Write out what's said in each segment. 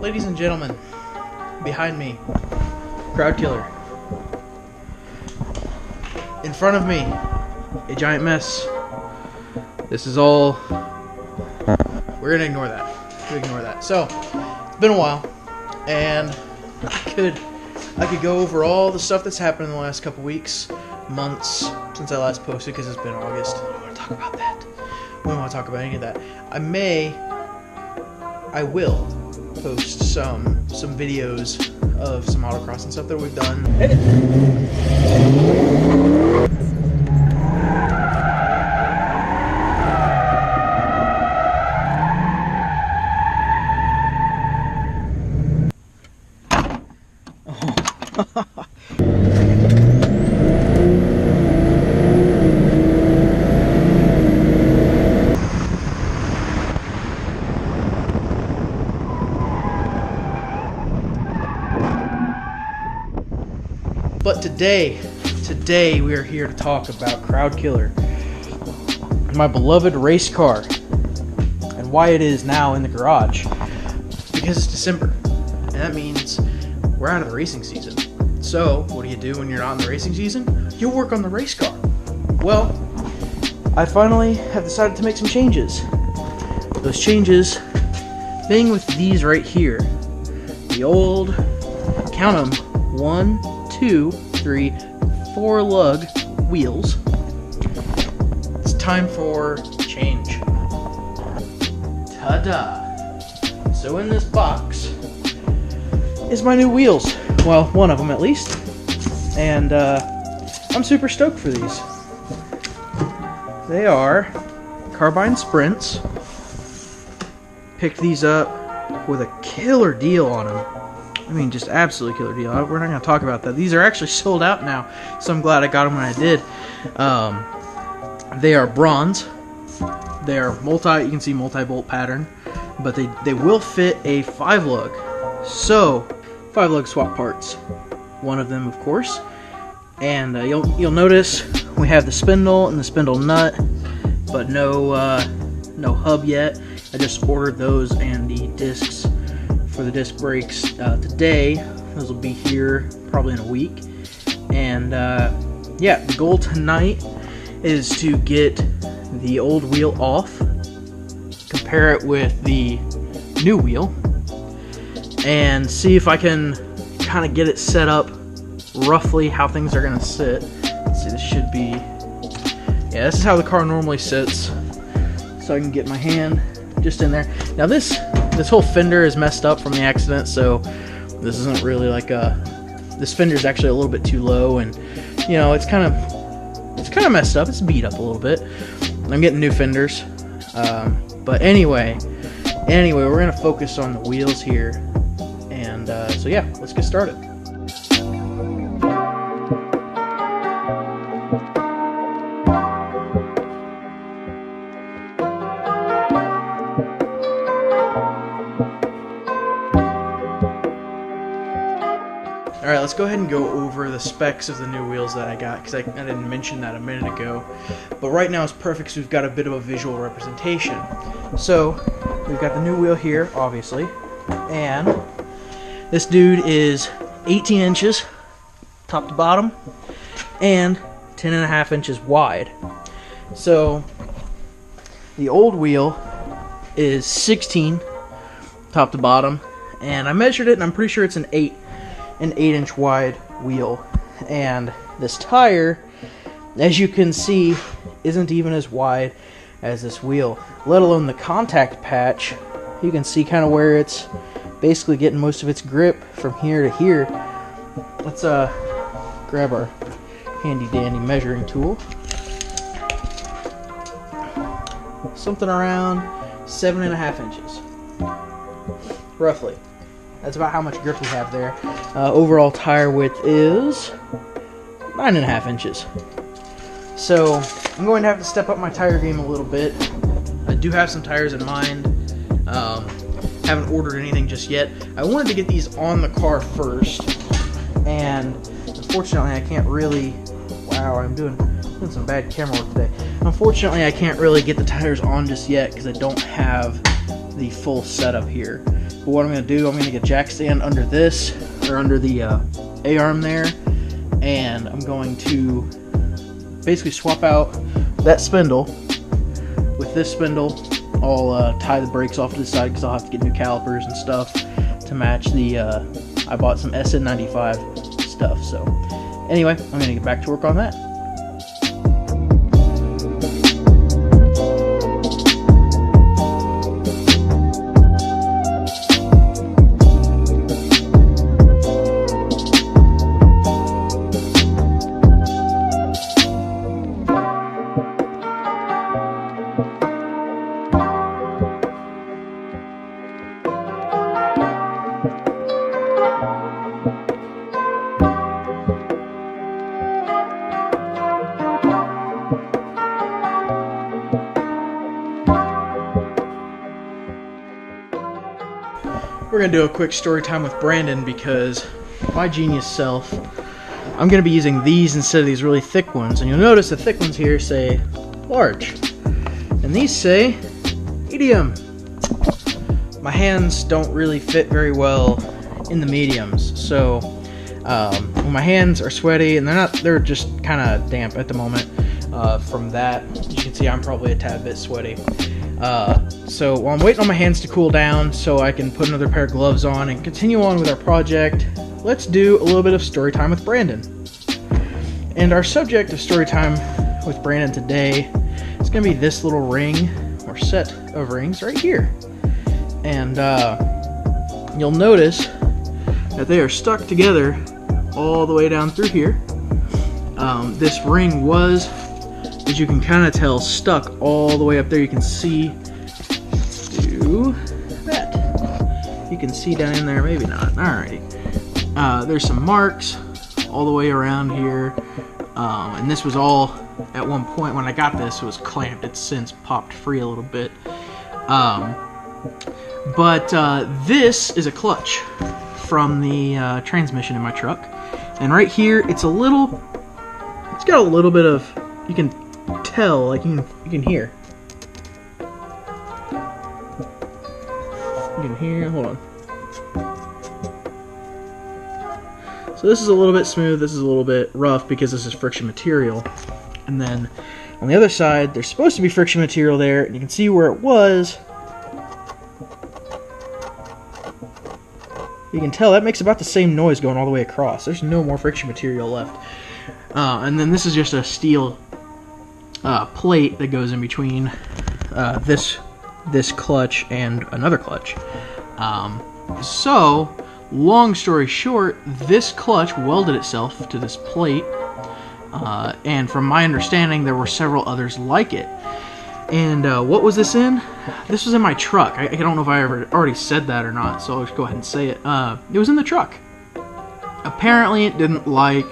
Ladies and gentlemen, behind me, crowd killer. In front of me, a giant mess. This is all... We're gonna ignore that. So, it's been a while, and I could go over all the stuff that's happened in the last couple weeks, months, since I last posted, because it's been August. I don't want to talk about that. We don't want to talk about any of that. I will post some videos of some autocross and stuff that we've done. But today we are here to talk about Crowd Killer, my beloved race car, and why it is now in the garage. Because it's December, and that means we're out of the racing season. So, what do you do when you're not in the racing season? You work on the race car. Well, I finally have decided to make some changes. Those changes being with these right here. The old, count them, 1, 2, 3, 4 lug wheels. It's time for change. Ta-da! So in this box is my new wheels. Well, one of them at least. And I'm super stoked for these. They are Carbine Sprints. Picked these up with a killer deal on them. I mean, just absolutely killer deal. We're not going to talk about that. These are actually sold out now, so I'm glad I got them when I did. They are bronze. They are you can see multi-bolt pattern, but they will fit a 5-lug. So, 5-lug swap parts. One of them, of course. And you'll notice we have the spindle and the spindle nut, but no hub yet. I just ordered those and the discs for the disc brakes today. Those will be here probably in a week. And yeah, the goal tonight is to get the old wheel off, compare it with the new wheel, and see if I can kind of get it set up roughly how things are going to sit. Let's see, this should be... Yeah, this is how the car normally sits. So I can get my hand just in there. Now this whole fender is messed up from the accident, so this isn't really like this fender is actually a little bit too low, and you know, it's kind of messed up. It's beat up a little bit. I'm getting new fenders, but anyway, we're gonna focus on the wheels here, and so yeah, let's get started. Alright, let's go ahead and go over the specs of the new wheels that I got, because I didn't mention that a minute ago. But right now it's perfect because we've got a bit of a visual representation. So, we've got the new wheel here, obviously. And this dude is 18 inches, top to bottom, and 10.5 inches wide. So, the old wheel is 16, top to bottom, and I measured it, and I'm pretty sure it's an 8-inch wide wheel. And this tire, as you can see, isn't even as wide as this wheel, let alone the contact patch. You can see kind of where it's basically getting most of its grip from here to here. Let's grab our handy dandy measuring tool. Something around 7.5 inches roughly. That's about how much grip we have there. Overall tire width is 9.5 inches. So I'm going to have to step up my tire game a little bit. I do have some tires in mind. Haven't ordered anything just yet. I wanted to get these on the car first, and unfortunately I can't really... Wow, I'm doing some bad camera work today. Unfortunately I can't really get the tires on just yet because I don't have the full setup here. But what I'm going to do, I'm going to get a jack stand under this, or under the A-arm there, and I'm going to basically swap out that spindle with this spindle. I'll tie the brakes off to the side because I'll have to get new calipers and stuff to match the, I bought some SN95 stuff. So anyway, I'm going to get back to work on that. We're going to do a quick story time with Brandon because my genius self, I'm going to be using these instead of these really thick ones. And you'll notice the thick ones here say large, and these say medium. My hands don't really fit very well in the mediums, so when my hands are sweaty, and they're just kind of damp at the moment from that. You can see I'm probably a tad bit sweaty. So while I'm waiting on my hands to cool down so I can put another pair of gloves on and continue on with our project, let's do a little bit of story time with Brandon. And our subject of story time with Brandon today is going to be this little ring or set of rings right here. And you'll notice that they are stuck together all the way down through here. This ring was, as you can kind of tell, stuck all the way up there. You can see that. You can see down in there, maybe not. Alrighty. There's some marks all the way around here. And this was all, at one point when I got this, it was clamped. It's since popped free a little bit. But this is a clutch from the transmission in my truck. And right here, it's got a little bit of, you can tell, like you can hear. You can hear, hold on. So this is a little bit smooth, this is a little bit rough because this is friction material. And then on the other side, there's supposed to be friction material there, and you can see where it was. You can tell that makes about the same noise going all the way across. There's no more friction material left. And then this is just a steel plate that goes in between this clutch and another clutch. So, long story short, this clutch welded itself to this plate, and from my understanding, there were several others like it. And what was this in? This was in my truck. I don't know if I already said that or not, so I'll just go ahead and say it. It was in the truck. Apparently, it didn't like,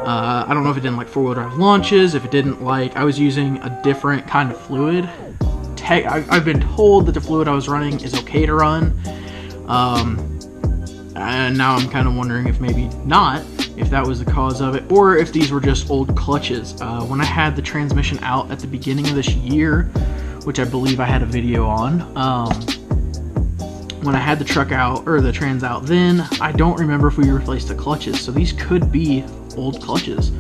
I don't know if it didn't like four-wheel drive launches, if it didn't like, I was using a different kind of fluid. I've been told that the fluid I was running is okay to run, and now I'm kind of wondering if maybe not, if that was the cause of it, or if these were just old clutches. When I had the transmission out at the beginning of this year, which I believe I had a video on, when I had the truck out, or the trans out then, I don't remember if we replaced the clutches, so these could be old clutches.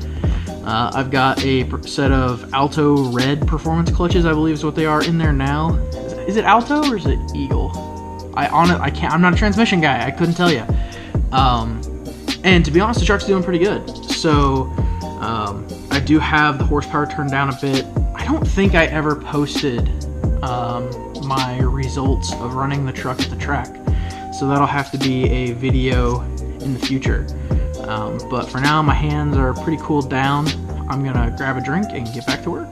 I've got a set of Alto Red performance clutches, I believe is what they are, in there now. Is it Alto or is it Eagle? I'm not a transmission guy, I couldn't tell you. And to be honest, the truck's doing pretty good. So, I do have the horsepower turned down a bit. I don't think I ever posted my results of running the truck at the track. So that'll have to be a video in the future. But for now, my hands are pretty cooled down. I'm gonna grab a drink and get back to work.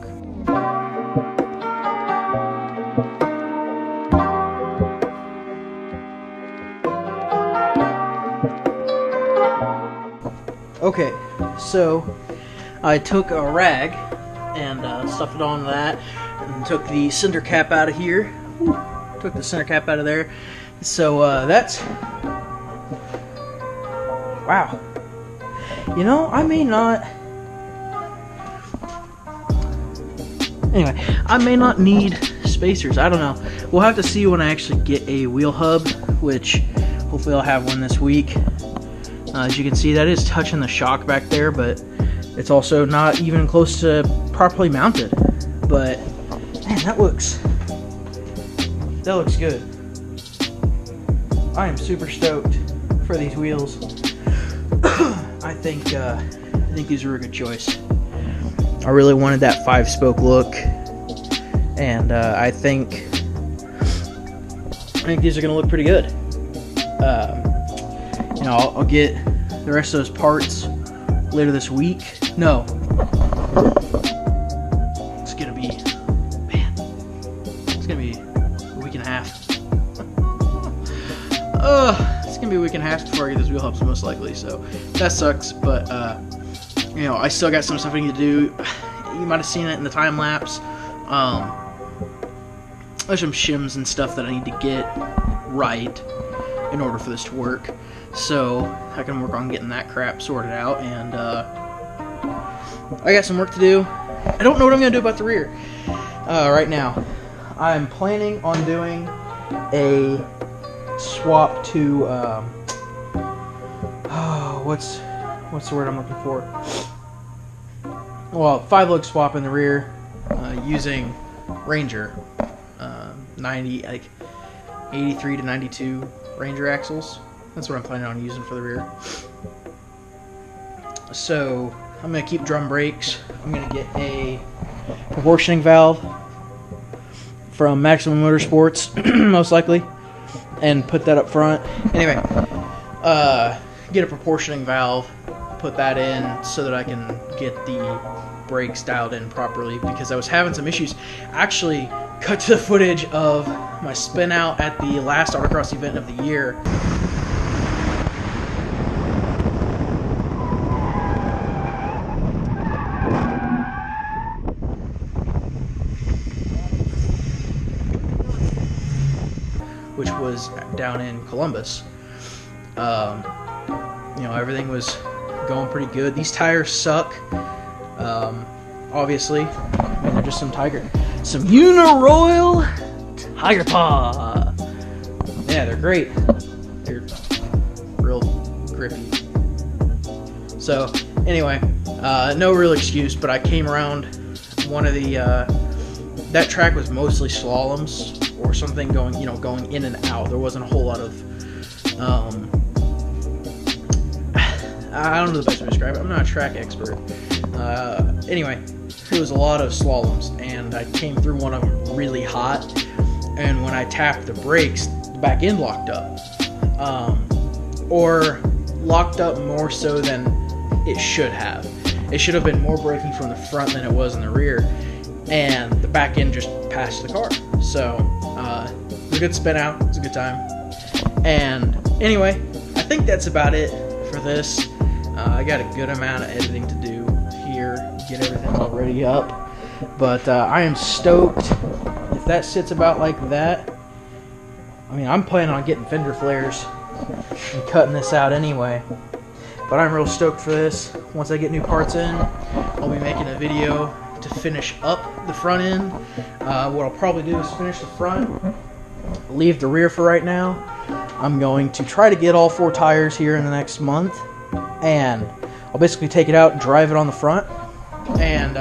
Okay, so I took a rag and stuffed it on that, and took the center cap out of here. Took the center cap out of there. So that's, wow. You know, I may not. Anyway, I may not need spacers. I don't know. We'll have to see when I actually get a wheel hub, which hopefully I'll have one this week. As you can see, that is touching the shock back there, but it's also not even close to properly mounted. But man, that looks good. I am super stoked for these wheels. I think these are a good choice. I really wanted that 5-spoke look, and I think these are gonna look pretty good. You know, I'll get the rest of those parts later this week. No, it's gonna be, man, it's gonna be a week and a half. It's gonna be a week and a half before I get those wheel hubs, most likely. So that sucks, but you know, I still got some stuff I need to do. You might have seen it in the time lapse. There's some shims and stuff that I need to get right in order for this to work. So I can work on getting that crap sorted out, and I got some work to do. I don't know what I'm gonna do about the rear right now. I'm planning on doing a swap to what's the word I'm looking for? Well, 5-lug swap in the rear using Ranger 83 to 92 Ranger axles. That's what I'm planning on using for the rear. So I'm going to keep drum brakes. I'm going to get a proportioning valve from Maximum Motorsports, most likely, and put that up front. Anyway, get a proportioning valve, put that in so that I can get the brakes dialed in properly, because I was having some issues. Actually, cut to the footage of my spin out at the last autocross event of the year. Which was down in Columbus. You know, everything was going pretty good. These tires suck. Obviously, I mean, they're just some Uniroyal Tiger Paw. Yeah, they're great. They're real grippy. So, anyway, no real excuse, but I came around one of the that track was mostly slaloms or something going in and out. There wasn't a whole lot of I don't know the best way to describe it. I'm not a track expert. Anyway, it was a lot of slaloms, and I came through one of them really hot, and when I tapped the brakes, the back end locked up. Or locked up more so than it should have. It should have been more braking from the front than it was in the rear, and the back end just passed the car. So, it was a good spin out. It was a good time. And anyway, I think that's about it for this. I got a good amount of editing to do here, get everything all ready up. But I am stoked. If that sits about like that, I mean, I'm planning on getting fender flares and cutting this out anyway. But I'm real stoked for this. Once I get new parts in, I'll be making a video to finish up the front end. What I'll probably do is finish the front, leave the rear for right now. I'm going to try to get all 4 tires here in the next month, and I'll basically take it out, drive it on the front, and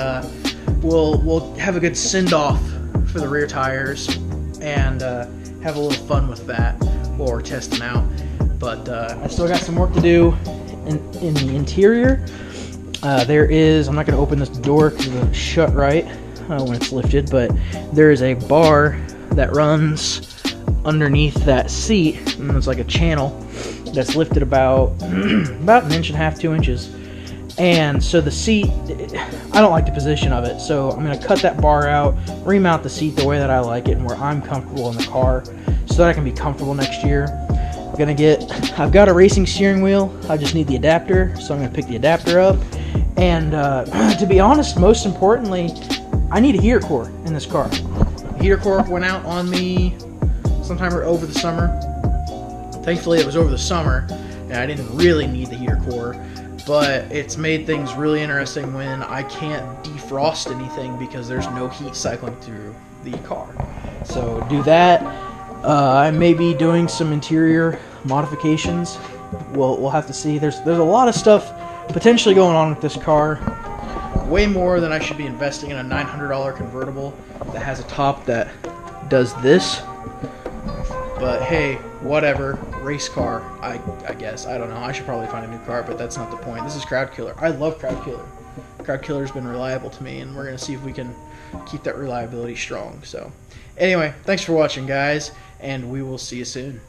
we'll have a good send-off for the rear tires, and have a little fun with that, or test them out. But I still got some work to do in the interior. There is, I'm not going to open this door because it'll shut right when it's lifted, but there is a bar that runs underneath that seat, and it's like a channel that's lifted about about 1.5 inches, 2 inches. And so the seat, I don't like the position of it, so I'm going to cut that bar out, remount the seat the way that I like it and where I'm comfortable in the car, so that I can be comfortable next year. I've got a racing steering wheel, I just need the adapter, so I'm going to pick the adapter up. And to be honest, most importantly, I need a heater core in this car. The heater core went out on me sometime over the summer. Thankfully it was over the summer, and I didn't really need the heater core, but it's made things really interesting when I can't defrost anything because there's no heat cycling through the car. So do that. I may be doing some interior modifications. We'll have to see. There's a lot of stuff potentially going on with this car. Way more than I should be investing in a $900 convertible that has a top that does this. But hey, whatever. Race car, I guess. I don't know. I should probably find a new car, but that's not the point. This is Crowd Killer. I love Crowd Killer. Crowd Killer's been reliable to me, and we're going to see if we can keep that reliability strong. So, anyway, thanks for watching, guys, and we will see you soon.